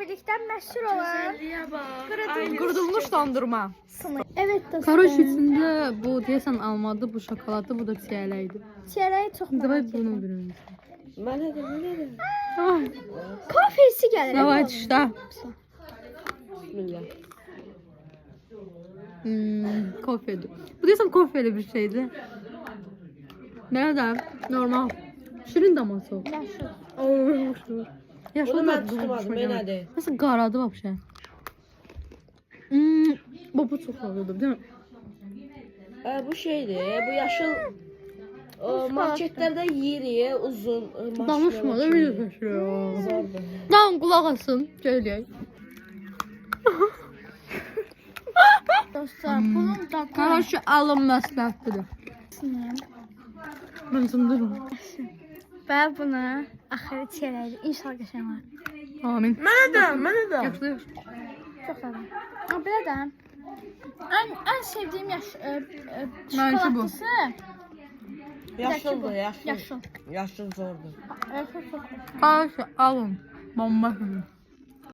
birlikte məşhur olan Qırılmış dondurma. sınır. Evet dostum. Karoş içinde bu deyəsən almadı, bu şokoladlı, bu da çiyələkdir. Çiyələyi çox Davay merak bunu edirəm. bilir. Mənə də. Ay, Kafesi gəlir. davay düşdə. Bismillah. Kofedir. Bu deyəsən kofeli bir şeydir. Nerede? Normal. Şirin daması o. Məşhur. Yaşlı Bunu mən da tutmadım, mən nədir? Nasıl qaradı vəbşə? Bu çox ağırdır, değil mi? Bu şeydir, bu yaşıl marketlərdə yeyirik, uzun Danışma da video çəkiyor. Zordur. Lan qulaq asın, gələk. Dostlar, bunun dadını Qarşı alım məsləhətdir. Mən sındırım. və buna axırı çiyələyi. İnşallah qəşəng var. Amin. Mənə də. Yaxşı, yaxşı. Çox sağ olun. Amma belə də ən sevdiyim Mənimki bu. çikolatlısı Yaşıldır, yaşıl. Yaşıl zordur. Yaşıl çox. Qarşı alın. Bomba kimi.